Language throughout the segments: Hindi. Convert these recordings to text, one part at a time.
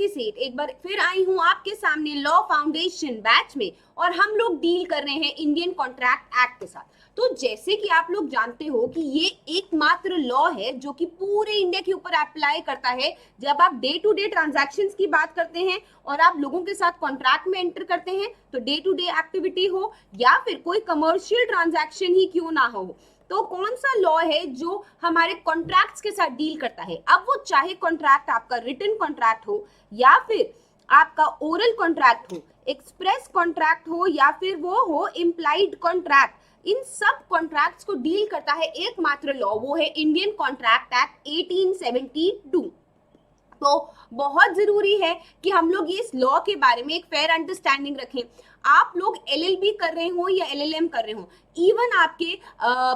प्रीति सेठ एक बार फिर आई हूं आपके सामने लॉ फाउंडेशन बैच में, और हम लोग डील कर रहे हैं इंडियन कॉन्ट्रैक्ट एक्ट के साथ। तो जैसे कि आप लोग जानते हो कि ये एकमात्र लॉ है जो कि पूरे इंडिया के ऊपर अप्लाई करता है जब आप डे टू डे ट्रांजैक्शंस की बात करते हैं और आप लोगों के साथ कॉन्ट्रैक्ट में एंटर करते हैं, तो डे टू डे एक्टिविटी हो या फिर कोई कमर्शियल ट्रांजैक्शन ही क्यों ना हो, तो कौन सा लॉ है जो हमारे कॉन्ट्रैक्ट्स के साथ डील करता है। अब वो चाहे कॉन्ट्रैक्ट आपका रिटन कॉन्ट्रैक्ट हो या फिर आपका ओरल कॉन्ट्रैक्ट हो, एक्सप्रेस कॉन्ट्रैक्ट हो या फिर वो हो इम्प्लाइड कॉन्ट्रैक्ट, इन सब कॉन्ट्रैक्ट्स को डील करता है एकमात्र लॉ, वो है इंडियन कॉन्ट्रैक्ट एक्ट 1872। तो बहुत जरूरी है कि हम लोग इस लॉ के बारे में एक फेयर अंडरस्टैंडिंग रखें। आप लोग एलएलबी कर रहे हो या एलएलएम कर रहे हो, इवन आपके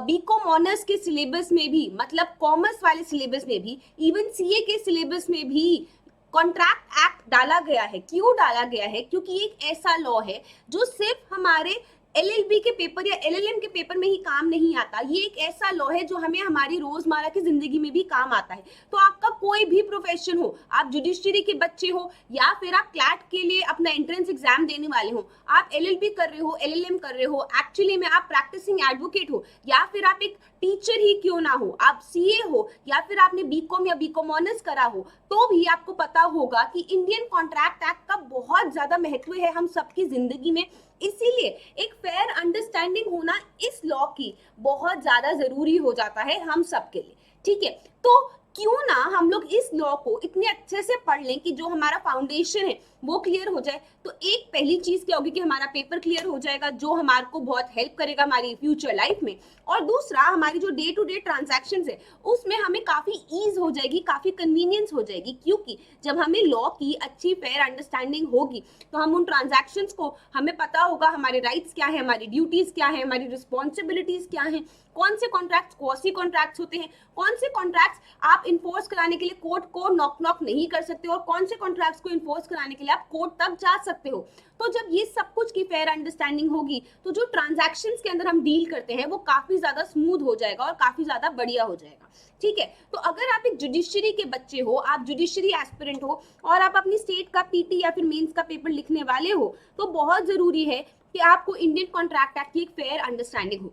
बीकॉम ऑनर्स के सिलेबस में भी, मतलब कॉमर्स वाले सिलेबस में भी, इवन सीए के सिलेबस में भी कॉन्ट्रैक्ट एक्ट डाला गया है। क्यों डाला गया है? क्योंकि एक ऐसा लॉ है जो सिर्फ हमारे एलएलबी के पेपर या एलएलएम के पेपर में ही काम नहीं आता। ये एक ऐसा लॉ है जो हमें हमारी रोजमर्रा की जिंदगी में भी काम आता है। तो आपका कोई भी प्रोफेशन हो, आप जुडिशरी के बच्चे हो या फिर आप क्लैट के लिए अपना एंट्रेंस एग्जाम देने वाले हो, आप एलएलबी कर रहे हो, एलएलएम कर रहे हो, एक्चुअली में आप प्रैक्टिसिंग एडवोकेट हो या फिर आप एक टीचर ही क्यों ना हो, आप सीए हो या फिर आपने बीकॉम या बीकॉम ऑनर्स करा हो, तो भी आपको पता होगा कि इंडियन कॉन्ट्रैक्ट एक्ट का बहुत ज्यादा महत्व है हम सबकी जिंदगी में। इसीलिए एक फेयर अंडरस्टैंडिंग होना इस लॉ की बहुत ज्यादा जरूरी हो जाता है हम सबके लिए। ठीक है, तो क्यों ना हम लोग इस लॉ को इतने अच्छे से पढ़ लें कि जो हमारा फाउंडेशन है वो क्लियर हो जाए। तो एक पहली चीज क्या होगी कि हमारा पेपर क्लियर हो जाएगा, जो हमारे को बहुत हेल्प करेगा हमारी फ्यूचर लाइफ में। और दूसरा, हमारी जो डे टू डे ट्रांजैक्शंस है उसमें हमें काफी ईज हो जाएगी, काफी कन्वीनियंस हो जाएगी, क्योंकि जब हमें लॉ की अच्छी फेयर अंडरस्टैंडिंग होगी तो हम उन ट्रांजैक्शंस को, हमें पता होगा हमारे राइट्स क्या है, हमारी ड्यूटीज क्या है, हमारी रिस्पॉन्सिबिलिटीज क्या है, कौन से कॉन्ट्रैक्ट्स कॉसी कॉन्ट्रैक्ट्स होते हैं, कौन से कॉन्ट्रैक्ट्स आप इन्फोर्स कराने के लिए कोर्ट को नॉक नहीं कर सकते और कौन से कॉन्ट्रैक्ट्स को इन्फोर्स कराने के लिए आप कोर्ट तक जा सकते हो। तो जब ये सब कुछ की फेयर अंडरस्टैंडिंग होगी तो जो ट्रांजैक्शंस के अंदर हम डील करते हैं वो काफी ज्यादा स्मूथ हो जाएगा और काफी ज्यादा बढ़िया हो जाएगा। ठीक है, तो अगर आप एक जुडिशरी के बच्चे हो, आप जुडिशरी एस्पिरेंट हो और आप अपनी स्टेट का पीटी या फिर मेंस का पेपर लिखने वाले हो, तो बहुत जरूरी है कि आपको इंडियन कॉन्ट्रैक्ट एक्ट की एक फेयर अंडरस्टैंडिंग हो।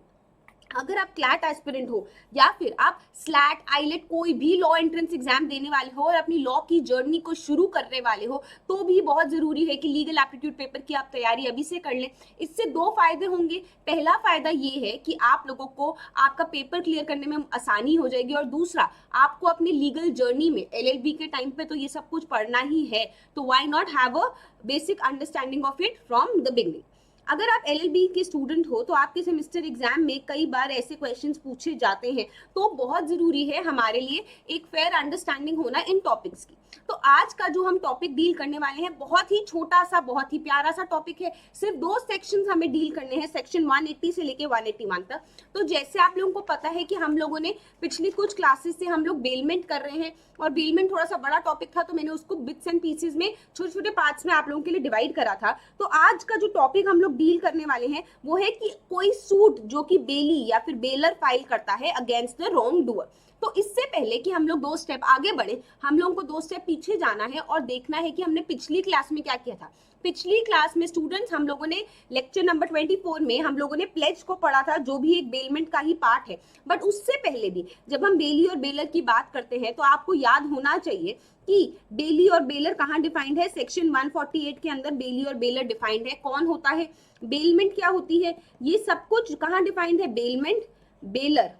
अगर आप क्लैट एस्पिरेंट हो या फिर आप स्लैट, आईलेट, कोई भी लॉ एंट्रेंस एग्जाम देने वाले हो और अपनी लॉ की जर्नी को शुरू करने वाले हो, तो भी बहुत जरूरी है कि लीगल एप्टीट्यूड पेपर की आप तैयारी अभी से कर लें। इससे दो फायदे होंगे। पहला फायदा ये है कि आप लोगों को आपका पेपर क्लियर करने में आसानी हो जाएगी, और दूसरा, आपको अपनी लीगल जर्नी में एलएलबी के टाइम पे तो ये सब कुछ पढ़ना ही है, तो why not have a basic understanding of it from the beginning. अगर आप एलएलबी के स्टूडेंट हो तो आपके सेमेस्टर एग्जाम में कई बार ऐसे क्वेश्चंस पूछे जाते हैं, तो बहुत जरूरी है हमारे लिए एक फेयर अंडरस्टैंडिंग होना इन टॉपिक्स की। तो आज का जो हम टॉपिक डील करने वाले हैं बहुत ही छोटा सा, बहुत ही प्यारा सा टॉपिक है। सिर्फ दो सेक्शंस हमें डील करने हैं, सेक्शन 180 से लेके 181 तक। तो जैसे आप लोगों को पता है कि हम लोगों ने पिछली कुछ क्लासेस से हम लोग बेलमेंट कर रहे हैं, और बेलमेंट थोड़ा सा बड़ा टॉपिक था तो मैंने उसको बिट्स एंड पीसेस में, छोटे छोटे पार्ट्स में आप लोगों के लिए डिवाइड करा था। तो आज का जो टॉपिक हम लोग डील करने वाले हैं वो है कि कोई सूट जो कि बेली या फिर बेलर फाइल करता है अगेंस्ट द रॉन्ग डूअर। तो इससे पहले कि हम लोग दो स्टेप आगे बढ़े, हम लोगों को दो स्टेप पीछे जाना है और देखना है कि हमने पिछली क्लास में क्या किया था। पिछली क्लास में स्टूडेंट्स हम लोगों ने लेक्चर नंबर 24 में हम लोगों ने प्लेज को पढ़ा था, जो भी एक बेलमेंट का ही पार्ट है। बट उससे पहले भी जब हम बेली और बेलर की बात करते हैं तो आपको याद होना चाहिए कि बेली और बेलर कहाँ डिफाइंड है। सेक्शन 148 के अंदर बेली और बेलर डिफाइंड है। कौन होता है, बेलमेंट क्या होती है, ये सब कुछ कहाँ डिफाइंड है। बेलमेंट, बेलर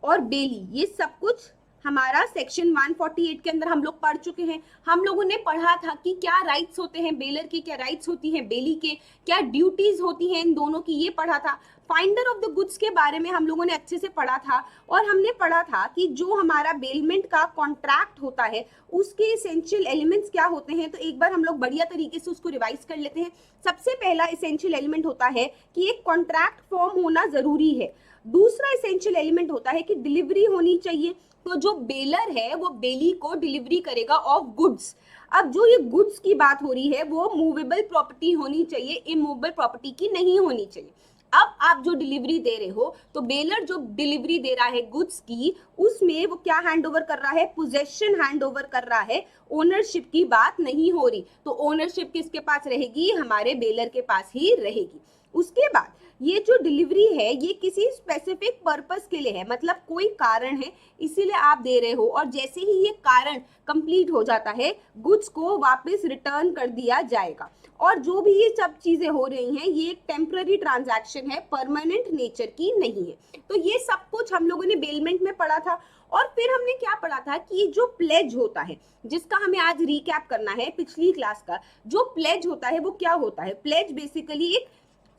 और बेली, ये सब कुछ हमारा सेक्शन 148 के अंदर हम लोग पढ़ चुके हैं। हम लोगों ने पढ़ा था कि क्या राइट्स होते हैं बेलर के, क्या राइट्स होती हैं बेली के, क्या ड्यूटीज होती हैं इन दोनों की, ये पढ़ा था। फाइंडर ऑफ द गुड्स के बारे में हम लोगों ने अच्छे से पढ़ा था, और हमने पढ़ा था कि जो हमारा बेलमेंट का कॉन्ट्रैक्ट होता है उसके एसेंशियल एलिमेंट्स क्या होते हैं। तो एक बार हम लोग बढ़िया तरीके से उसको रिवाइज कर लेते हैं। सबसे पहला एसेंशियल एलिमेंट होता है कि एक कॉन्ट्रैक्ट फॉर्म होना जरूरी है। दूसरा एसेंशियल एलिमेंट होता है कि डिलीवरी होनी चाहिए। तो जो बेलर है वो बेली को डिलीवरी करेगा ऑफ गुड्स। अब जो ये गुड्स की बात हो रही है वो मूवेबल प्रॉपर्टी होनी चाहिए, इमूवेबल प्रॉपर्टी की नहीं होनी चाहिए। अब आप जो डिलीवरी दे रहे हो, तो बेलर जो डिलीवरी दे रहा है गुड्स की, उसमें वो क्या हैंड ओवर कर रहा है, पोजेशन हैंड ओवर कर रहा है, ओनरशिप की बात नहीं हो रही। तो ओनरशिप किसके पास रहेगी, हमारे बेलर के पास ही रहेगी। उसके बाद ये जो डिलीवरी है ये किसी स्पेसिफिक पर्पस के लिए है, मतलब कोई कारण है इसीलिए आप दे रहे हो, और जैसे ही ये कारण कंप्लीट हो जाता है गुड्स को वापस रिटर्न कर दिया जाएगा। और जो भी ये सब चीजें हो रही हैं ये एक टेम्पररी ट्रांजैक्शन है, परमानेंट नेचर की नहीं है। तो ये सब कुछ हम लोगों ने बेलमेंट में पढ़ा था। और फिर हमने क्या पढ़ा था कि जो प्लेज होता है, जिसका हमें आज रिकैप करना है पिछली क्लास का, जो प्लेज होता है वो क्या होता है। प्लेज बेसिकली एक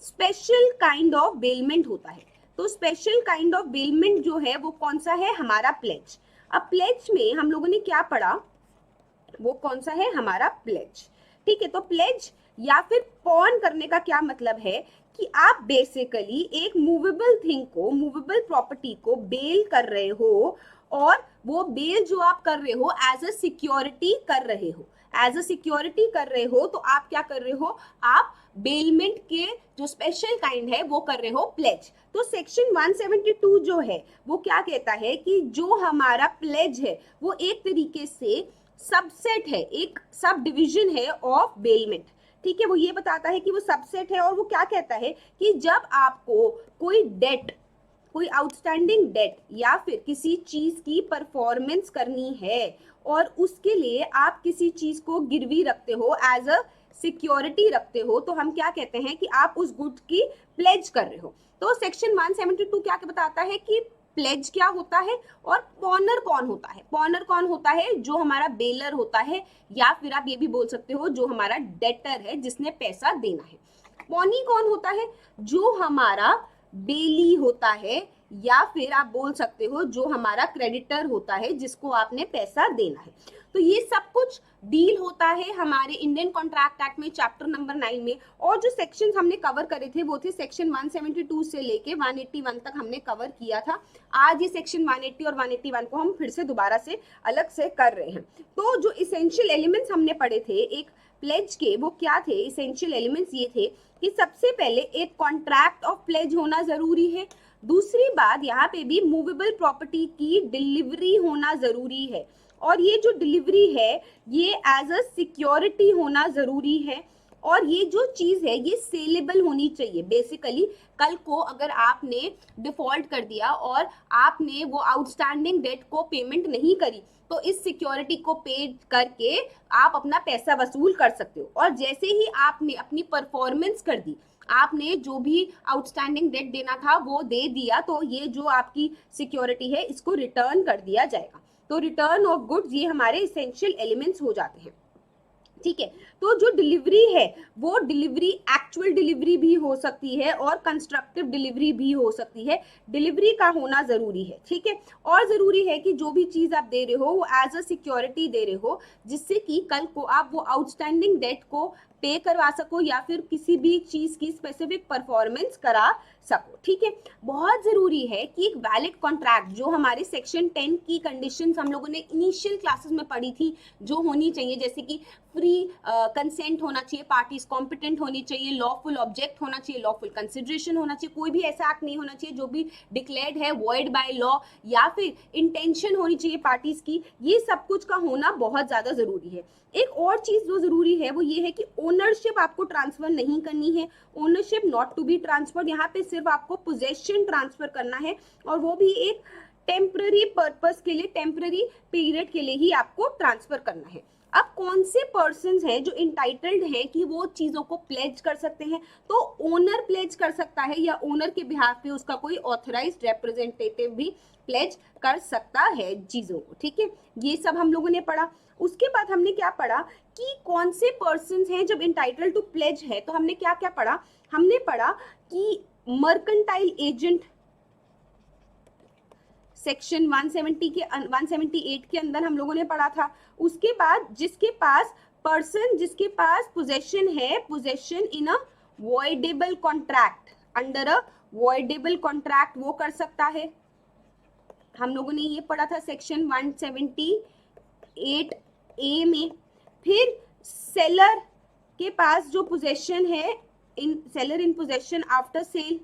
स्पेशल काइंड ऑफ बेलमेंट होता है। तो स्पेशल काइंड ऑफ बेलमेंट जो है वो कौन सा है, हमारा प्लेज। अब प्लेज में हम लोगों ने क्या पढ़ा, वो कौन सा है, हमारा प्लेज। ठीक है, तो प्लेज या फिर पॉन करने का क्या मतलब है कि आप बेसिकली एक मूवेबल थिंग को, मूवेबल प्रॉपर्टी को बेल कर रहे हो, और वो बेल जो आप कर रहे हो एज अ सिक्योरिटी कर रहे हो, एज अ सिक्योरिटी कर रहे हो। तो आप क्या कर रहे हो, आप बेलमेंट के जो स्पेशल काइंड है वो कर रहे हो, प्लेज। तो सेक्शन 172 जो है वो क्या कहता है कि जो हमारा प्लेज है वो एक तरीके से सबसेट है, एक सब डिविजन है ऑफ बेलमेंट। ठीक है, वो ये बताता है कि वो सबसेट है, और वो क्या कहता है कि जब आपको कोई डेट, कोई आउटस्टैंडिंग डेट या फिर किसी चीज की परफॉर्मेंस करनी है और उसके लिए आप किसी चीज को गिरवी रखते हो, एज अ सिक्योरिटी रखते हो, तो हम क्या कहते हैं कि आप उस गुड्स की प्लेज कर रहे हो। तो सेक्शन 172 क्या बताता है कि प्लेज क्या होता है और पॉनर कौन होता है। पॉनर कौन होता है, जो हमारा बेलर होता है, या फिर आप ये भी बोल सकते हो जो हमारा डेटर है जिसने पैसा देना है। पॉनी कौन होता है, जो हमारा बेली होता है, या फिर आप बोल सकते हो जो हमारा क्रेडिटर होता है जिसको आपने पैसा देना है। तो ये सब कुछ डील होता है हमारे इंडियन कॉन्ट्रैक्ट एक्ट में चैप्टर नंबर 9 में। और जो सेक्शंस हमने कवर करे थे वो थे सेक्शन 172 से लेके 181 तक हमने कवर किया था। आज ये सेक्शन 180 और 181 को हम फिर से दोबारा से अलग से कर रहे हैं। तो जो इसेंशियल एलिमेंट्स हमने पढ़े थे एक प्लेज के, वो क्या थे, इसेंशियल एलिमेंट्स ये थे कि सबसे पहले एक कॉन्ट्रैक्ट ऑफ प्लेज होना जरूरी है। दूसरी बात, यहाँ पे भी मूवेबल प्रॉपर्टी की डिलीवरी होना जरूरी है, और ये जो डिलीवरी है ये एज अ सिक्योरिटी होना जरूरी है, और ये जो चीज है ये सेलेबल होनी चाहिए। बेसिकली कल को अगर आपने डिफॉल्ट कर दिया और आपने वो आउटस्टैंडिंग डेट को पेमेंट नहीं करी, तो इस सिक्योरिटी को पे करके आप अपना पैसा वसूल कर सकते हो। और जैसे ही आपने अपनी परफॉर्मेंस कर दी, आपने जो भी आउटस्टैंडिंग डेट देना था वो दे दिया, तो ये जो आपकी सिक्योरिटी है इसको रिटर्न कर दिया जाएगा। तो रिटर्न ऑफ गुड्स ये हमारे इसेंशियल एलिमेंट्स हो जाते हैं। ठीक है, तो जो डिलीवरी है वो डिलीवरी एक्चुअल डिलीवरी भी हो सकती है और कंस्ट्रक्टिव डिलीवरी भी हो सकती है। डिलीवरी का होना जरूरी है। ठीक है, और जरूरी है कि जो भी चीज आप दे रहे हो वो एज अ सिक्योरिटी दे रहे हो, जिससे कि कल को आप वो आउटस्टैंडिंग डेट को पे करवा सको या फिर किसी भी चीज की स्पेसिफिक परफॉर्मेंस करा सको। ठीक है, बहुत जरूरी है कि एक वैलिड कॉन्ट्रैक्ट, जो हमारे सेक्शन 10 की कंडीशंस हम लोगों ने इनिशियल क्लासेस में पढ़ी थी, जो होनी चाहिए, जैसे कि फ्री कंसेंट होना चाहिए, पार्टीज कॉम्पिटेंट होनी चाहिए, लॉफुल ऑब्जेक्ट होना चाहिए, लॉफुल कंसिडरेशन होना चाहिए, कोई भी ऐसा एक्ट नहीं होना चाहिए जो भी डिक्लेयर्ड है वॉइड बाय लॉ, या फिर इंटेंशन होनी चाहिए पार्टीज की। ये सब कुछ का होना बहुत ज्यादा जरूरी है। एक और चीज जो जरूरी है वो ये है कि ओनरशिप आपको ट्रांसफर नहीं करनी है, ownership not to be transferred. यहाँ पे सिर्फ आपको पोजेशन ट्रांसफर करना है, और वो भी एक टेम्पररी पर्पस के लिए, टेम्पररी पीरियड के लिए ही आपको ट्रांसफर करना है। अब कौन से पर्सन्स हैं जो इंटाइटल्ड हैं कि वो चीजों को प्लेज कर सकते हैं, तो ओनर प्लेज कर सकता है, या ओनर के बिहाफ पे उसका कोई ऑथराइज्ड रिप्रेजेंटेटिव भी प्लेज कर सकता है चीजों को। ठीक है, ये सब हम लोगों ने पढ़ा। उसके बाद हमने क्या पढ़ा कि कौन से पर्सन्स हैं जब इंटाइटल्ड टू प्लेज है, तो हमने क्या क्या पढ़ा, हमने पढ़ा कि मर्केंटाइल एजेंट सेक्शन 170 के 178 के अंदर हम लोगों ने पढ़ा था। उसके बाद जिसके पास पर्सन, जिसके पास पोजेशन है, possession in a voidable contract, under a voidable contract, वो कर सकता है। हम लोगों ने ये पढ़ा था सेक्शन 178A में। फिर सेलर के पास जो पोजेशन है, in seller in possession after sale,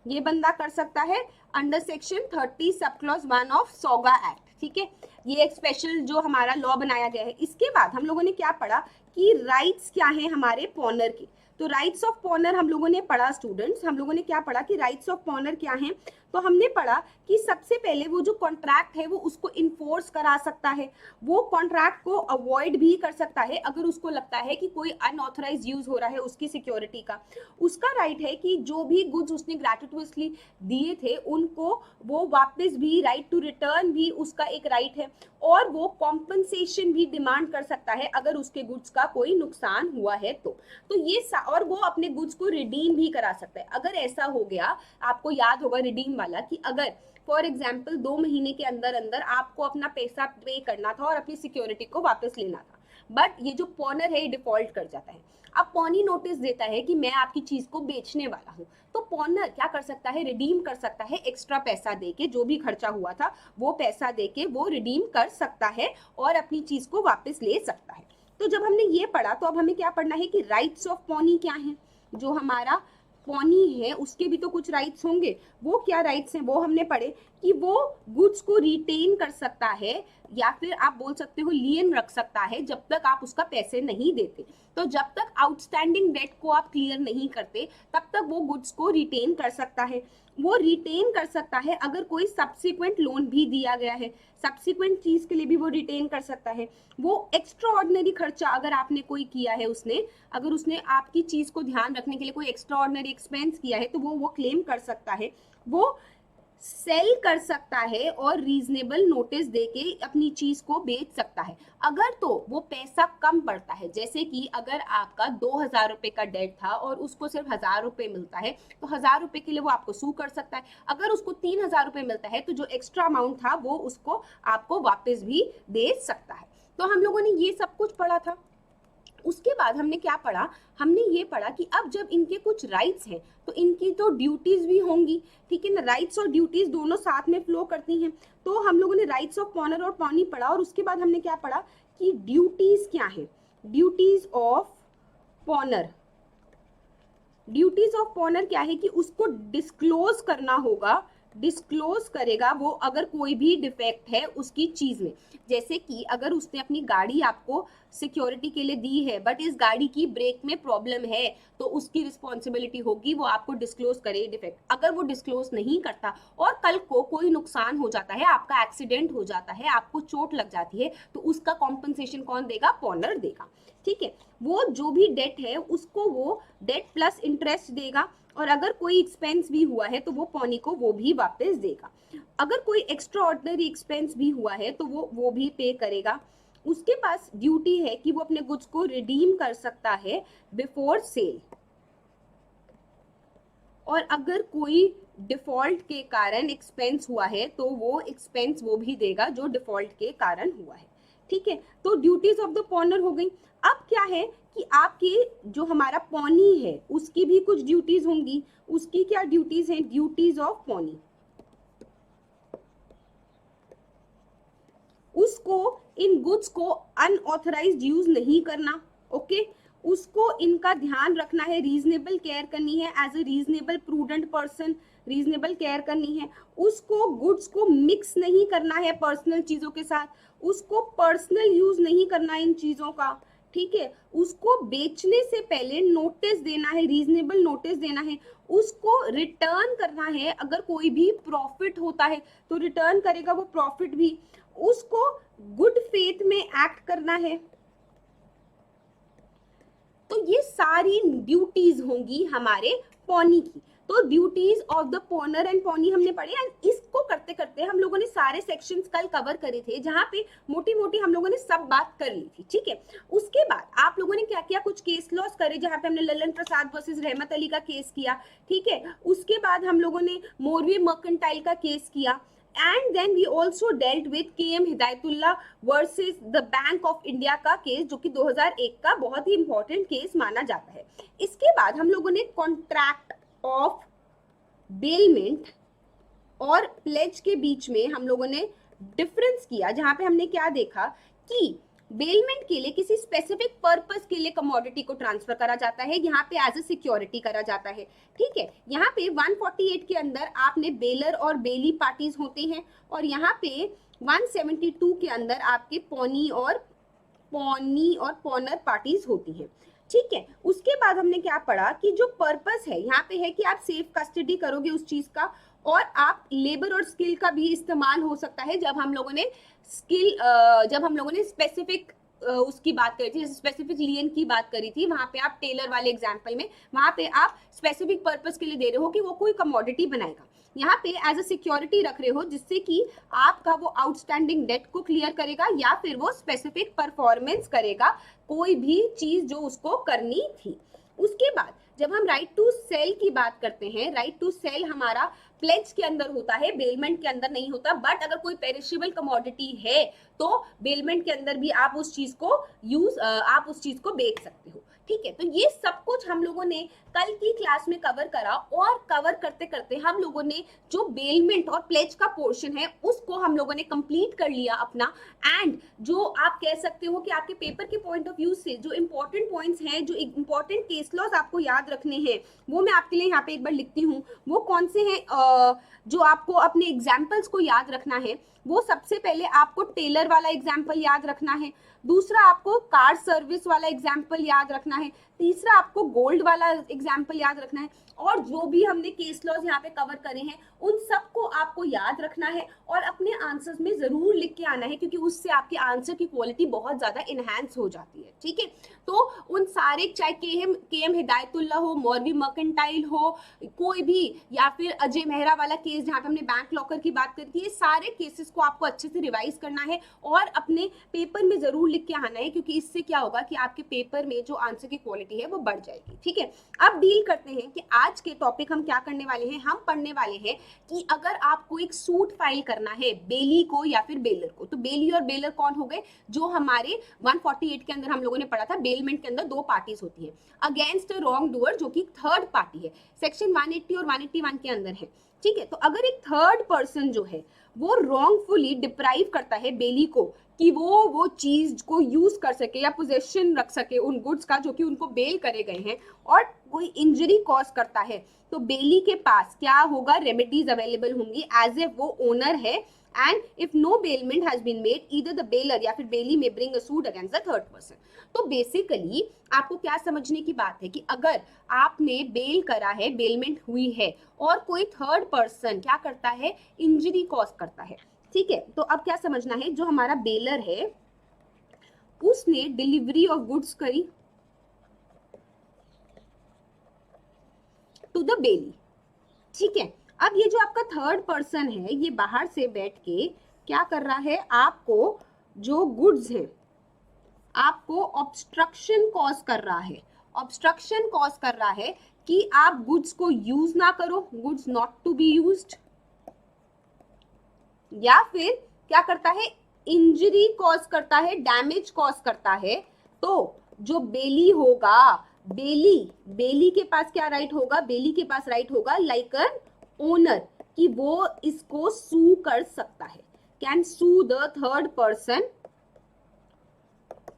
ये बंदा कर सकता है under section 30 sub clause 1 of सोगा act, ठीक है। ये एक स्पेशल जो हमारा लॉ बनाया गया है। इसके बाद हम लोगों ने क्या पढ़ा कि राइट्स क्या है हमारे पॉनर के। तो राइट्स ऑफ पॉनर हम लोगों ने पढ़ा स्टूडेंट्स, हम लोगों ने क्या पढ़ा कि राइट्स ऑफ पॉनर क्या है। तो हमने पढ़ा कि सबसे पहले वो जो कॉन्ट्रैक्ट है वो उसको इन्फोर्स करा सकता है, वो कॉन्ट्रैक्ट को अवॉइड भी कर सकता है अगर उसको लगता है कि कोई अनऑथराइज यूज हो रहा है उसकी सिक्योरिटी का। उसका राइट है कि जो भी गुड्स उसने ग्रेचुइटसली दिए थे उनको वो वापस भी, राइट टू रिटर्न भी उसका एक राइट है, और वो कॉम्पनसेशन भी डिमांड कर सकता है अगर उसके गुड्स का कोई नुकसान हुआ है तो ये और वो अपने गुड्स को रिडीम भी करा सकता है। अगर ऐसा हो गया, आपको याद होगा रिडीम वाला, कि अगर फॉर एग्जाम्पल 2 महीने के अंदर अंदर आपको अपना पैसा पे करना था और अपनी सिक्योरिटी को वापस लेना था, बट ये जो पॉनर है ये डिफॉल्ट कर जाता है। अब पॉनी नोटिस देता है कि मैं आपकी चीज को बेचने वाला हूँ, तो पॉनर क्या कर सकता है, रिडीम कर सकता है, एक्स्ट्रा पैसा देके, जो भी खर्चा हुआ था वो पैसा देके वो रिडीम कर सकता है और अपनी चीज को वापस ले सकता है। तो जब हमने ये पढ़ा तो अब हमें क्या पढ़ना है कि राइट्स ऑफ पॉनी क्या है। जो हमारा पॉनी है उसके भी तो कुछ राइट्स होंगे, वो क्या राइट्स हैं वो हमने पढ़े कि वो गुड्स को रिटेन कर सकता है या फिर आप बोल सकते हो लियन रख सकता है जब तक आप उसका पैसे नहीं देते। तो जब तक आउटस्टैंडिंग डेट को आप क्लियर नहीं करते तब तक वो गुड्स को रिटेन कर सकता है। वो रिटेन कर सकता है अगर कोई सब्सिक्वेंट लोन भी दिया गया है, सब्सिक्वेंट चीज के लिए भी वो रिटेन कर सकता है। वो एक्स्ट्रा ऑर्डिनरी खर्चा अगर आपने कोई किया है, अगर उसने आपकी चीज को ध्यान रखने के लिए कोई एक्स्ट्रा ऑर्डिनरी एक्सपेंस किया है तो वो क्लेम कर सकता है। वो सेल कर सकता है और रीजनेबल नोटिस देके अपनी चीज को बेच सकता है। अगर तो वो पैसा कम पड़ता है, जैसे कि अगर आपका 2000 रुपए का डेट था और उसको सिर्फ 1000 रुपए मिलता है तो 1000 रुपए के लिए वो आपको सू कर सकता है। अगर उसको 3000 रुपए मिलता है तो जो एक्स्ट्रा अमाउंट था वो उसको आपको वापस भी दे सकता है। तो हम लोगों ने ये सब कुछ पढ़ा था। उसके बाद हमने क्या पढ़ा, हमने ये पढ़ा कि अब जब इनके कुछ राइट्स हैं तो इनकी तो ड्यूटीज भी होंगी, ठीक है ना। राइट्स और ड्यूटीज दोनों साथ में फ्लो करती हैं। तो हम लोगों ने राइट्स ऑफ पॉनर और पॉनी पढ़ा और उसके बाद हमने क्या पढ़ा कि ड्यूटीज क्या है। ड्यूटीज ऑफ पॉनर, ड्यूटीज ऑफ पॉनर क्या है कि उसको डिस्क्लोज करना होगा, डिस्क्लोज करेगा वो अगर कोई भी डिफेक्ट है उसकी चीज में। जैसे कि अगर उसने अपनी गाड़ी आपको सिक्योरिटी के लिए दी है बट इस गाड़ी की ब्रेक में प्रॉब्लम है तो उसकी रिस्पॉन्सिबिलिटी होगी वो आपको डिस्क्लोज करे डिफेक्ट। अगर वो डिस्क्लोज नहीं करता और कल को कोई नुकसान हो जाता है, आपका एक्सीडेंट हो जाता है, आपको चोट लग जाती है, तो उसका कॉम्पनसेशन कौन देगा, पॉनर देगा, ठीक है। वो जो भी डेट है उसको वो डेट प्लस इंटरेस्ट देगा और अगर कोई एक्सपेंस भी हुआ है तो वो पॉनी को वो भी वापस देगा। अगर कोई एक्स्ट्रा ऑर्डिनरी एक्सपेंस भी हुआ है तो वो भी पे करेगा। उसके पास ड्यूटी है कि वो अपने गुड्स को रिडीम कर सकता है बिफोर सेल, और अगर कोई डिफॉल्ट के कारण एक्सपेंस हुआ है तो वो एक्सपेंस वो भी देगा जो डिफॉल्ट के कारण हुआ है, ठीक है। तो ड्यूटीज ऑफ द पॉनर हो गई। अब क्या है कि आपके जो हमारा पॉनी है उसकी भी कुछ ड्यूटीज होंगी। उसकी क्या ड्यूटीज हैं, ड्यूटीज ऑफ पॉनी। उसको इन गुड्स को अनऑथराइज्ड यूज नहीं करना, ओके। उसको इनका ध्यान रखना है, रीजनेबल केयर करनी है, as a reasonable prudent person reasonable care करनी है। उसको गुड्स को मिक्स नहीं करना है पर्सनल चीजों के साथ, उसको पर्सनल यूज नहीं करना इन चीजों का, ठीक है। उसको बेचने से पहले नोटिस देना है, रीजनेबल नोटिस देना है। उसको रिटर्न करना है, अगर कोई भी प्रॉफिट होता है तो रिटर्न करेगा वो प्रॉफिट भी। उसको गुड फेथ में एक्ट करना है। तो ये सारी ड्यूटीज होंगी हमारे पॉनी की। तो duties of the पॉनर and pony हमने पढ़े। एंड इसको करते करते हम लोगों ने सारे सेक्शंस कल कवर करे थे जहां पे मोटी मोटी हम लोगों ने सब बात कर ली थी, ठीक है। उसके बाद आप लोगों ने क्या किया, कुछ केस लॉस करे जहां पे हमने ललन प्रसाद वर्सेस रहमत अली का केस किया, ठीक है। उसके बाद हम लोगों ने मोरवी मर्केंटाइल का केस किया। And then we also dealt with KM Hidayatullah versus the bank of India का केस, जो कि 2001 का बहुत ही इंपॉर्टेंट केस माना जाता है। इसके बाद हम लोगों ने कॉन्ट्रैक्ट ऑफ बेलमेंट और प्लेज के बीच में हम लोगों ने डिफरेंस किया, जहां पे हमने क्या देखा कि बेलमेंट के लिए किसी स्पेसिफिक पर्पस के लिए कमोडिटी को ट्रांसफर करा जाता है, यहाँ पे एज अ सिक्योरिटी करा जाता है, ठीक है। यहाँ पे 148 के अंदर आपने बेलर और बेली पार्टीज होते हैं, और यहाँ पे 172 के अंदर आपके पॉनी और पॉनर पार्टीज होती हैं, ठीक है। उसके बाद हमने क्या पढ़ा कि जो पर्पस है यहाँ पे है कि आप सेफ कस्टडी करोगे उस चीज का, और आप लेबर और स्किल का भी इस्तेमाल हो सकता है। जब हम लोगों ने स्पेसिफिक उसकी बात करी थी, स्पेसिफिक लियन की बात करी थी, वहां पे आप टेलर वाले एग्जांपल में वहां पे आप स्पेसिफिक पर्पस के लिए दे रहे हो कि वो कोई कमोडिटी बनाएगा, यहाँ पे एज अ सिक्योरिटी रख रहे हो जिससे कि आपका वो आउटस्टैंडिंग डेट को क्लियर करेगा या फिर वो स्पेसिफिक परफॉर्मेंस करेगा कोई भी चीज जो उसको करनी थी। उसके बाद जब हम राइट टू सेल की बात करते हैं, राइट टू सेल हमारा प्लेज के अंदर होता है, बेलमेंट के अंदर नहीं होता। बट अगर कोई पेरिशेबल कमोडिटी है तो बेलमेंट के अंदर भी आप उस चीज को बेच सकते हो, ठीक है। तो ये सब कुछ हम लोगों ने कल की क्लास में कवर करा, और कवर करते करते हम लोगों ने जो बेलमेंट और प्लेज का पोर्शन है उसको हम लोगों ने कंप्लीट कर लिया अपना। एंड जो आप कह सकते हो कि आपके पेपर के पॉइंट ऑफ व्यू से जो इंपॉर्टेंट पॉइंट्स हैं, जो इंपॉर्टेंट केस लॉज आपको याद रखने हैं, वो मैं आपके लिए यहाँ पे एक बार लिखती हूँ। वो कौन से हैं जो आपको अपने एग्जाम्पल्स को याद रखना है। वो सबसे पहले आपको टेलर वाला एग्जाम्पल याद रखना है, दूसरा आपको कार सर्विस वाला एग्जाम्पल याद रखना है, तीसरा आपको गोल्ड वाला एग्जाम्पल याद रखना है, और जो भी हमने केस लॉज यहाँ पे कवर करे हैं उन सबको आपको याद रखना है और अपने आंसर्स में जरूर लिख के आना है, क्योंकि उससे आपके आंसर की क्वालिटी बहुत ज्यादा इनहैंस हो जाती है, ठीक है। तो उन सारे, चाहे के एम हिदायतुल्ला हो, मौरवी मर्केंटाइल हो, कोई भी, या फिर अजय मेहरा वाला केस जहाँ पे हमने बैंक लॉकर की बात करी थी, ये सारे केसेस को आपको अच्छे से रिवाइज करना है और अपने पेपर में जरूर लिख के आना है, क्योंकि इससे क्या होगा कि आपके पेपर में जो आंसर की क्वालिटी है वो बढ़ जाएगी, ठीक है। अब डील करते हैं कि आज के टॉपिक हम क्या करने वाले हैं। हम पढ़ने वाले हैं कि अगर आपको एक सूट फाइल करना है बेली को या फिर बेलर को, तो बेली और बेलर कौन हो गए, जो हमारे 148 के अंदर हम लोगों ने पढ़ा था, बेलमेंट के अंदर दो पार्टीज होती है, अगेंस्ट रॉन्ग डूअर जो कि थर्ड पार्टी है, सेक्शन 180 और 181 के अंदर है, ठीक है। तो अगर एक थर्ड पर्सन जो है वो रॉन्गफुली डिप्राइव करता है बेली को कि वो चीज को यूज कर सके या पोजेशन रख सके उन गुड्स का जो कि उनको बेल करे गए हैं, और कोई इंजरी कॉज करता है, तो बेली के पास क्या होगा, रेमेडीज अवेलेबल होंगी एज ए वो ओनर है। And if no bailment has been made, either the bailer या फिर बेली में bring a suit against the third person. तो बेसिकली आपको क्या समझने की बात है कि अगर आपने बेल करा है, बेलमेंट हुई है, और कोई थर्ड पर्सन क्या करता है, इंजरी कॉज करता है, ठीक है। तो अब क्या समझना है, जो हमारा बेलर है उसने डिलीवरी ऑफ गुड्स करी टू द बेली, ठीक है। अब ये जो आपका थर्ड पर्सन है ये बाहर से बैठ के क्या कर रहा है, आपको जो गुड्स है आपको ऑब्स्ट्रक्शन कॉज कर रहा है, ऑब्स्ट्रक्शन कॉज कर रहा है कि आप गुड्स को यूज ना करो, goods not to be used, या फिर क्या करता है, इंजरी कॉज करता है, डैमेज कॉज करता है। तो जो बेली होगा, बेली के पास क्या राइट होगा, बेली के पास राइट होगा लाइक एन ओनर कि वो इसको सू कर सकता है, can sue the third person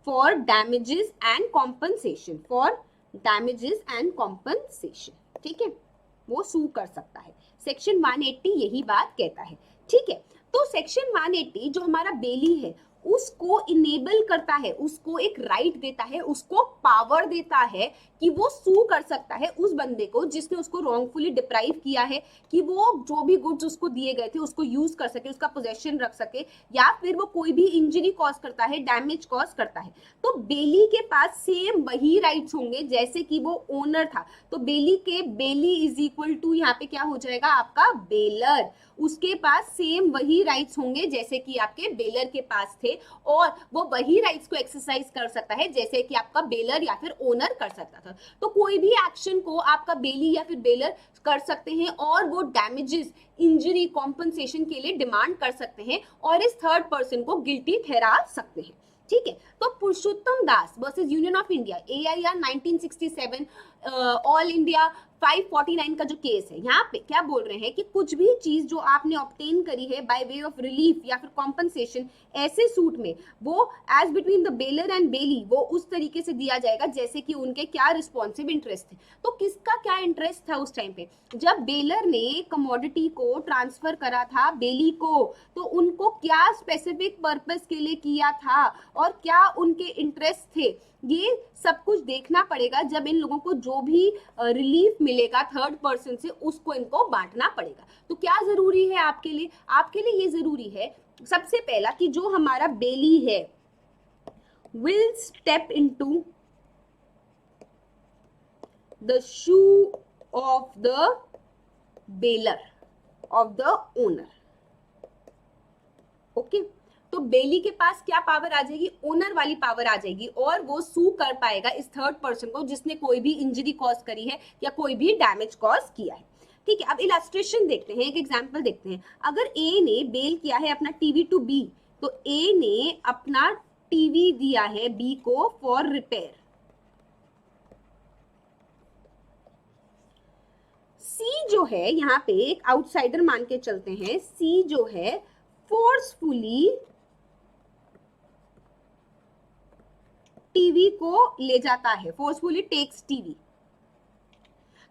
for damages and compensation, ठीक है, वो सू कर सकता है। सेक्शन 180 यही बात कहता है, ठीक है। तो सेक्शन 180 जो हमारा बेली है उसको इनेबल करता है, उसको एक राइट देता है, उसको पावर देता है कि वो सू कर सकता है उस बंदे को जिसने उसको रॉन्गफुली डिप्राइव किया है, कि वो जो भी गुड्स उसको दिए गए थे उसको यूज कर सके, उसका पोजेशन रख सके, या फिर वो कोई भी इंजरी कॉज करता है, डैमेज कॉज करता है। तो बेली के पास सेम वही राइट्स होंगे जैसे कि वो ओनर था। तो बेली इज इक्वल टू यहाँ पे क्या हो जाएगा, आपका बेलर, उसके पास सेम वही राइट्स होंगे जैसे कि आपके बेलर के पास थे, और वो वही राइट्स को एक्सरसाइज कर सकता है जैसे कि आपका बेलर या फिर ओनर कर सकता था। तो कोई भी एक्शन को आपका बेली या फिर बेलर कर सकते हैं, और वो डैमेजेस, इंजरी, कॉम्पनसेशन के लिए डिमांड कर सकते हैं, और इस थर्ड पर्सन को गिल्टी ठहरा सकते हैं, ठीक है। तो Purushottam Das versus union of India, AIR 1967, all India 549 का जो केस है, यहाँ पे क्या बोल रहे हैं कि कुछ भी चीज जो आपने ऑब्टेन करी है बाय वे ऑफ रिलीफ या फिर कॉम्पनसेशन ऐसे सूट में, वो as between the baler and bailee वो उस तरीके से दिया जाएगा जैसे कि उनके क्या रिस्पॉन्सिव इंटरेस्ट थे। तो किसका क्या इंटरेस्ट था उस टाइम पे? जब बेलर ने कमोडिटी को ट्रांसफर करा था बेली को, तो उनको क्या स्पेसिफिक पर्पस के लिए किया था और क्या उनके इंटरेस्ट थे, ये सब कुछ देखना पड़ेगा। जब इन लोगों को जो भी रिलीफ मिलेगा थर्ड पर्सन से, उसको इनको बांटना पड़ेगा। तो क्या जरूरी है आपके लिए? आपके लिए ये जरूरी है सबसे पहला कि जो हमारा बेली है will step into the shoe of the baler of the owner। Okay, तो बेली के पास क्या पावर आ जाएगी? ओनर वाली पावर आ जाएगी, और वो सू कर पाएगा इस थर्ड पर्सन को जिसने कोई भी इंजरी कॉज करी है या कोई भी डैमेज कॉज किया है। ठीक है, अब इलस्ट्रेशन देखते हैं, एक एग्जांपल देखते हैं। अगर ए ने बेल किया है अपना टीवी टू बी, तो ए ने अपना टीवी दिया है बी को फॉर रिपेयर। सी जो है यहाँ पे एक आउटसाइडर मान के चलते हैं, सी जो है फोर्सफुली टीवी को ले जाता है, फोर्सफुली टेक्स टीवी।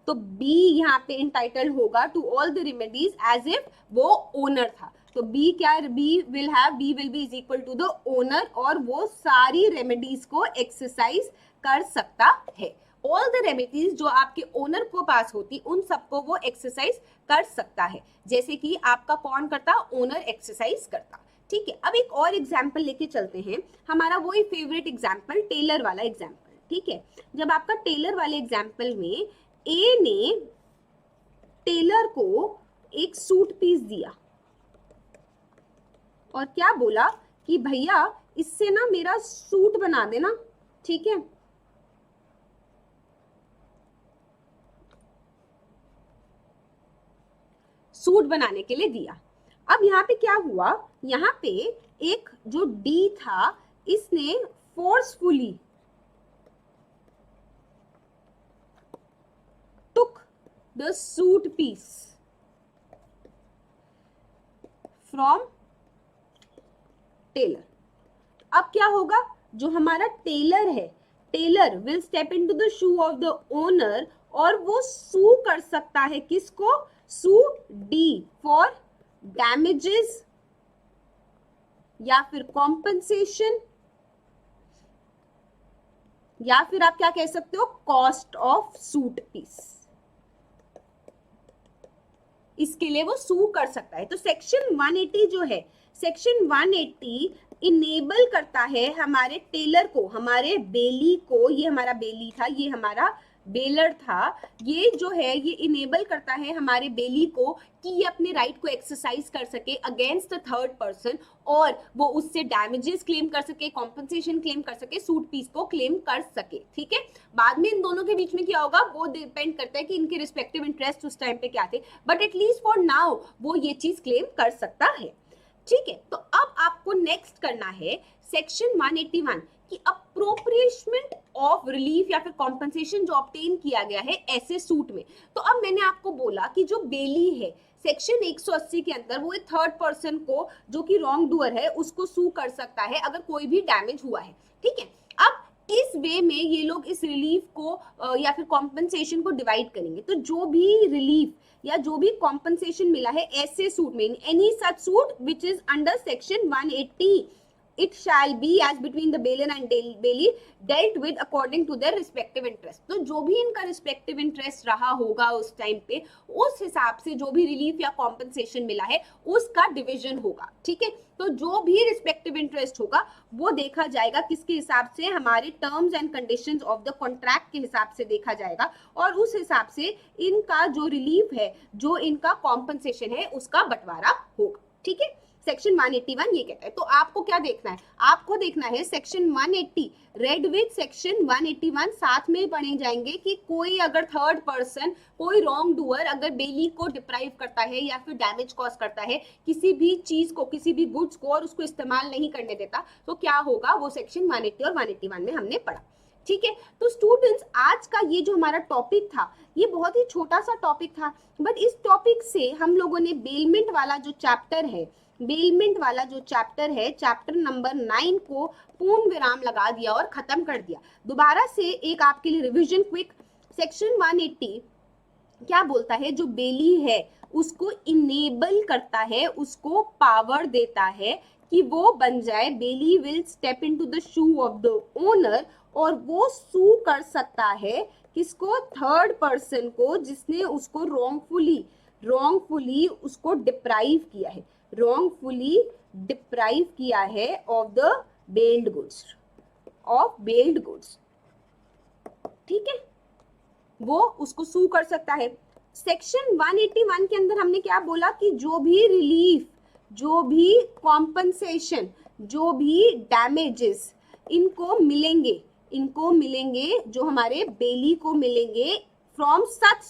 तो बी यहाँ पे इंटाइटल्ड होगा to all the remedies as if वो ओनर था। तो बी क्या, B will be is equal to the owner, और वो सारी रेमेडीज को एक्सरसाइज कर सकता है। ऑल द रेमेडीज जो आपके ओनर को पास होती, उन सबको वो एक्सरसाइज कर सकता है, जैसे कि आपका कौन करता? ओनर एक्सरसाइज करता। ठीक है, अब एक और एग्जाम्पल लेके चलते हैं, हमारा वही फेवरेट एग्जाम्पल, टेलर वाला एग्जाम्पल। ठीक है, जब आपका टेलर वाले एग्जाम्पल में ए ने टेलर को एक सूट पीस दिया और क्या बोला कि भैया इससे ना मेरा सूट बना देना। ठीक है, सूट बनाने के लिए दिया। अब यहाँ पे क्या हुआ, यहाँ पे एक जो डी था इसने forcefully took the suit piece from tailor. अब क्या होगा, जो हमारा टेलर है, tailor will step into the shoe of the owner, और वो सू कर सकता है किसको? सू डी फॉर डैमेजेस या फिर कॉम्पनसेशन, या फिर आप क्या कह सकते हो? Cost of suit piece. इसके लिए वो सू कर सकता है। तो सेक्शन 180 जो है, सेक्शन 180 इनेबल करता है हमारे टेलर को, हमारे बेली को, ये हमारा बेली था, ये हमारा बेलर था, ये जो है ये इनेबल करता है हमारे बेली को कि ये अपने राइट को एक्सरसाइज कर सके अगेंस्ट द थर्ड पर्सन, और वो उससे डैमेजेस क्लेम कर सके, कॉम्पनसेशन क्लेम कर सके, सूट पीस को क्लेम कर सके। ठीक है, बाद में इन दोनों के बीच में क्या होगा वो डिपेंड करता है कि इनके रिस्पेक्टिव इंटरेस्ट उस टाइम पे क्या थे, बट एटलीस्ट फॉर नाउ वो ये चीज क्लेम कर सकता है। ठीक है, तो अब आपको नेक्स्ट करना है सेक्शन 181 कि अप्रोप्रिएशमेंट ऑफ रिलीफ या फिर कॉम्पनसेशन जो ऑब्टेन किया गया है ऐसे सूट में। तो अब मैंने आपको बोला कि जो बेली है सेक्शन 180 के अंदर, वो एक थर्ड पर्सन को जो कि रॉन्ग डूअर है उसको सू कर सकता है अगर कोई भी डैमेज हुआ है। ठीक है, अब इस वे में ये लोग इस रिलीफ को या फिर कॉम्पनसेशन को डिवाइड करेंगे। तो जो भी रिलीफ या जो भी कॉम्पनसेशन मिला है ऐसे सूट में, any such suit which is under section 180, it shall be as between the bailier and bailey dealt with according to their respective interest। तो जो भी इनका रिस्पेक्टिव इंटरेस्ट रहा होगा उस टाइम पे, उस हिसाब से जो भी रिलीफ या कॉम्पनसेशन मिला है उसका डिवीजन होगा। ठीक है, तो जो भी रिस्पेक्टिव इंटरेस्ट होगा वो देखा जाएगा किसके हिसाब से? हमारे terms and conditions of the contract के हिसाब से देखा जाएगा, और उस हिसाब से इनका जो रिलीफ है, जो इनका कॉम्पनसेशन है, उसका बंटवारा होगा। ठीक है, सेक्शन 181 ये कहता है। तो आपको क्या देखना है? आपको देखना है सेक्शन 180 रेड विथ सेक्शन 181 साथ में पढ़े जाएंगे कि कोई अगर थर्ड पर्सन, कोई रॉन्ग डूअर अगर बेली को डिप्राइव करता है या फिर डैमेज कॉज करता है किसी भी चीज को, किसी भी गुड्स को, और उसको इस्तेमाल नहीं करने देता, तो क्या होगा? वो सेक्शन 180 और 181 में हमने पढ़ा। ठीक है। तो स्टूडेंट्स आज का ये जो हमारा टॉपिक था ये बहुत ही छोटा सा टॉपिक था, बट इस टॉपिक से हम लोगों ने बेलमेंट वाला जो चैप्टर है, बेलमेंट वाला जो चैप्टर है, चैप्टर नंबर 9 को पूर्ण विराम लगा दिया और खत्म कर दिया। दोबारा से एक आपके लिए रिवीजन क्विक, सेक्शन 180 क्या बोलता है, जो बेली है उसको इनेबल करता है, उसको पावर देता है कि वो बन जाए, bailee will step into the shoe of the owner, और वो सू कर सकता है किसको, थर्ड पर्सन को, जिसने उसको रॉन्गफुली उसको डिप्राइव किया है, रॉन्गफुली डिप्राइव किया है ऑफ द बेल्ड गुड्स, ठीक है, वो उसको सू कर सकता है। सेक्शन 181 के अंदर हमने क्या बोला कि जो भी रिलीफ, जो भी कॉम्पनसेशन, जो भी डैमेजेस इनको मिलेंगे जो हमारे बेली को मिलेंगे फ्रॉम सच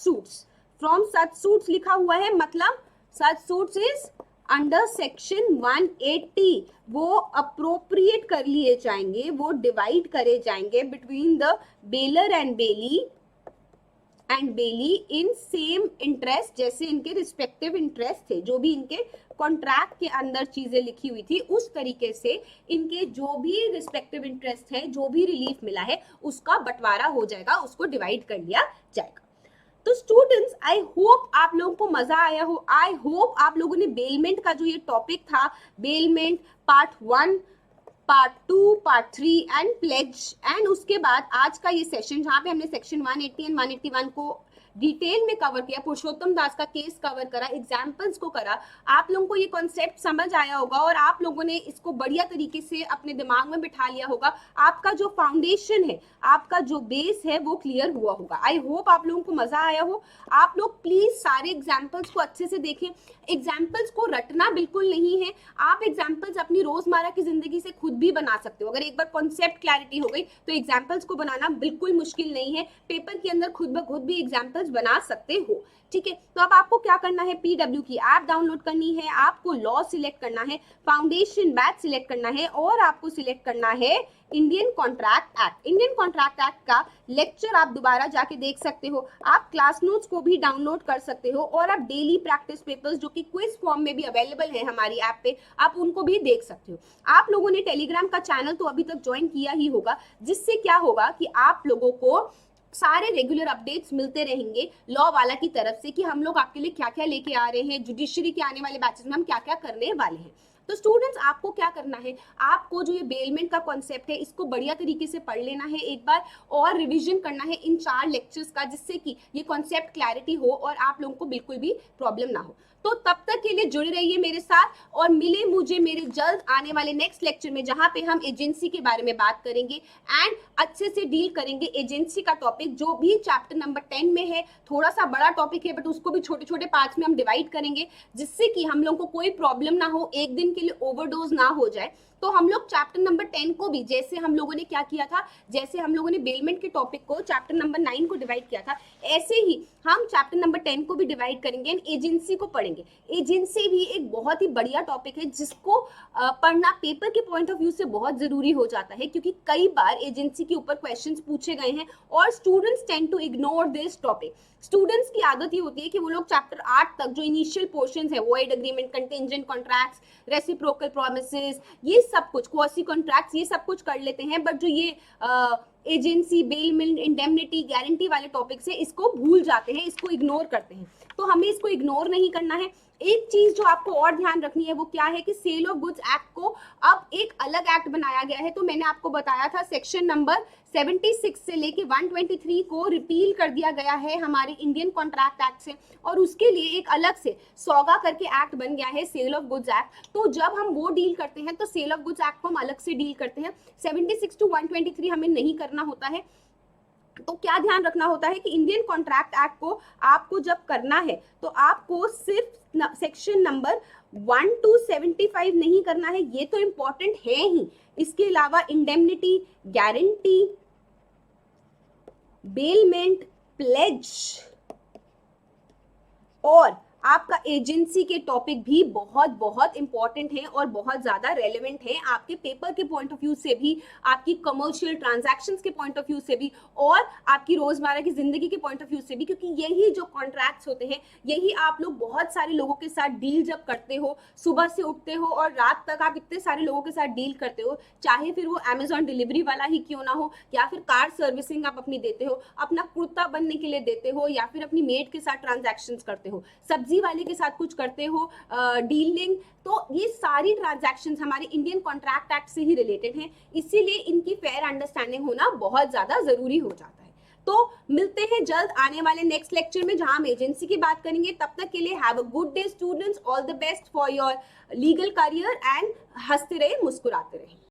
सूट्स लिखा हुआ है, मतलब सच सूट्स इज अंडर सेक्शन 180, वो अप्रोप्रिएट कर लिए जाएंगे, वो डिवाइड करे जाएंगे between the baler and bailee in same interest, जैसे इनके रिस्पेक्टिव इंटरेस्ट थे, जो भी इनके कॉन्ट्रैक्ट के अंदर चीजें लिखी हुई थी उस तरीके से इनके जो भी रिस्पेक्टिव इंटरेस्ट है, जो भी रिलीफ मिला है उसका बंटवारा हो जाएगा, उसको डिवाइड कर लिया जाएगा। तो स्टूडेंट्स आई होप आप लोगों को मजा आया हो, आई होप आप लोगों ने बेलमेंट का जो ये टॉपिक था, bailment part 1, part 2, part 3 and pledge, and उसके बाद आज का ये सेशन जहाँ पे हमने सेक्शन 180 एंड 181 को डिटेल में कवर किया, पुरुषोत्तम दास का केस कवर करा, एग्जाम्पल्स को करा, आप लोगों को ये कॉन्सेप्ट समझ आया होगा और आप लोगों ने इसको बढ़िया तरीके से अपने दिमाग में बिठा लिया होगा, आपका जो फाउंडेशन है, आपका जो बेस है वो क्लियर हुआ होगा। आई होप आप लोगों को मजा आया हो। आप लोग प्लीज सारे एग्जाम्पल्स को अच्छे से देखें, एग्जाम्पल्स को रटना बिल्कुल नहीं है, आप एग्जाम्पल्स अपनी रोजमर्रा की जिंदगी से खुद भी बना सकते हो। अगर एक बार कॉन्सेप्ट क्लैरिटी हो गई तो एग्जाम्पल्स को बनाना बिल्कुल मुश्किल नहीं है, पेपर के अंदर खुद ब खुद भी एग्जाम्पल्स बना सकते हो, ठीक है। तो अब आपको क्या करना है, PW की ऐप डाउनलोड करनी है, आपको लॉ सिलेक्ट करना है, फाउंडेशन बैच सिलेक्ट करना है, और आपको सिलेक्ट करना है Indian contract act. Indian contract act का लेक्चर आप दोबारा जाके देख सकते हो, आप क्लास नोट्स को भी डाउनलोड कर सकते हो, और आप डेली प्रैक्टिस पेपर्स जो कि क्विज फॉर्म में भी अवेलेबल है हमारी ऐप पे, आप उनको भी देख सकते हो। आप लोगों ने टेलीग्राम का चैनल तो अभी तक ज्वाइन किया ही होगा, जिससे क्या होगा कि आप लोगों को सारे रेगुलर अपडेट्स मिलते रहेंगे लॉ वाला की तरफ से कि हम लोग आपके लिए क्या क्या लेके आ रहे हैं, जुडिशरी के आने वाले बैचेस में हम क्या क्या करने वाले हैं। तो स्टूडेंट्स आपको क्या करना है, आपको जो ये बेलमेंट का कॉन्सेप्ट है इसको बढ़िया तरीके से पढ़ लेना है, एक बार और रिवीजन करना है इन 4 लेक्चर्स का, जिससे कि ये कॉन्सेप्ट क्लैरिटी हो और आप लोगों को बिल्कुल भी प्रॉब्लम ना हो। तो तब तक के लिए जुड़े रहिए मेरे साथ और मिले मुझे मेरे जल्द आने वाले नेक्स्ट लेक्चर में, जहां पे हम एजेंसी के बारे में बात करेंगे एंड अच्छे से डील करेंगे एजेंसी का टॉपिक, जो भी चैप्टर नंबर 10 में है। थोड़ा सा बड़ा टॉपिक है बट उसको भी छोटे छोटे पार्ट्स में हम डिवाइड करेंगे, जिससे कि हम लोग को कोई प्रॉब्लम ना हो, एक दिन के लिए ओवरडोज ना हो जाए। तो हम लोग चैप्टर नंबर 10 को भी, जैसे हम लोगों ने क्या किया था, जैसे हम लोगों ने बेलमेंट के टॉपिक को चैप्टर नंबर 9 को डिवाइड किया था, ऐसे ही हम चैप्टर नंबर 10 को भी डिवाइड करेंगे एंड एजेंसी को पढ़ेंगे। एजेंसी भी एक बहुत ही बढ़िया टॉपिक है, जिसको पढ़ना पेपर के पॉइंट ऑफ व्यू से बहुत जरूरी हो जाता है, क्योंकि कई बार एजेंसी के ऊपर क्वेश्चंस पूछे गए हैं और students tend to ignore this topic. Students की आदत ये होती है कि वो लोग चैप्टर 8 तक जो इनिशियल पोर्शंस है, void agreement, contingent contracts, reciprocal promises, ये सब कुछ, क्वासी कॉन्ट्रैक्ट्स, ये सब कुछ कर लेते हैं, बट जो ये एजेंसी, बेलमेंट, इंडेमनिटी, गारंटी वाले टॉपिक्स है इसको भूल जाते हैं, इसको इग्नोर करते हैं। तो हमें इसको इग्नोर नहीं करना है। एक चीज जो आपको और ध्यान रखनी है वो क्या है कि सेल ऑफ गुड्स एक्ट को अब एक अलग एक्ट बनाया गया है। तो मैंने आपको बताया था सेक्शन नंबर 76 से लेके 123 को रिपील कर दिया गया है हमारे इंडियन कॉन्ट्रैक्ट एक्ट से, और उसके लिए एक अलग से सौगा करके एक्ट बन गया है, सेल ऑफ गुड्स एक्ट। तो जब हम वो डील करते हैं तो सेल ऑफ गुड्स एक्ट को हम अलग से डील करते हैं, 76 to 123 हमें नहीं करना होता है। तो क्या ध्यान रखना होता है कि इंडियन कॉन्ट्रैक्ट एक्ट को आपको जब करना है तो आपको सिर्फ सेक्शन नंबर 1 to 75 नहीं करना है, ये तो इंपॉर्टेंट है ही। इसके अलावा इंडेमनिटी, गारंटी, बेलमेंट, प्लेज और आपका एजेंसी के टॉपिक भी बहुत बहुत इंपॉर्टेंट है और बहुत ज़्यादा रेलेवेंट है आपके पेपर के पॉइंट ऑफ व्यू से भी, आपकी कमर्शियल ट्रांजैक्शंस के पॉइंट ऑफ व्यू से भी और आपकी रोज़मर्रा की ज़िंदगी के पॉइंट ऑफ व्यू से भी, क्योंकि यही जो कॉन्ट्रैक्ट्स होते हैं, यही आप लोग बहुत सारे लोगों के साथ डील जब करते हो, सुबह से उठते हो और रात तक आप इतने सारे लोगों के साथ डील करते हो, चाहे फिर वो अमेजॉन डिलीवरी वाला ही क्यों ना हो, या फिर कार सर्विसिंग आप अपनी देते हो, अपना कुर्ता बनने के लिए देते हो, या फिर अपनी मेड के साथ ट्रांजैक्शंस करते हो, सब्जी वाले के साथ कुछ करते हो डीलिंग, तो ये सारी ट्रांजैक्शंस हमारे इंडियन कॉन्ट्रैक्ट एक्ट से ही रिलेटेड हैं, इसीलिए इनकी फेयर अंडरस्टैंडिंग होना बहुत ज्यादा जरूरी हो जाता है। तो मिलते हैं जल्द आने वाले नेक्स्ट लेक्चर में जहां हम एजेंसी की बात करेंगे। तब तक के लिए have a good day students, all the best for your legal career and हंसते रहे मुस्कुराते रहे।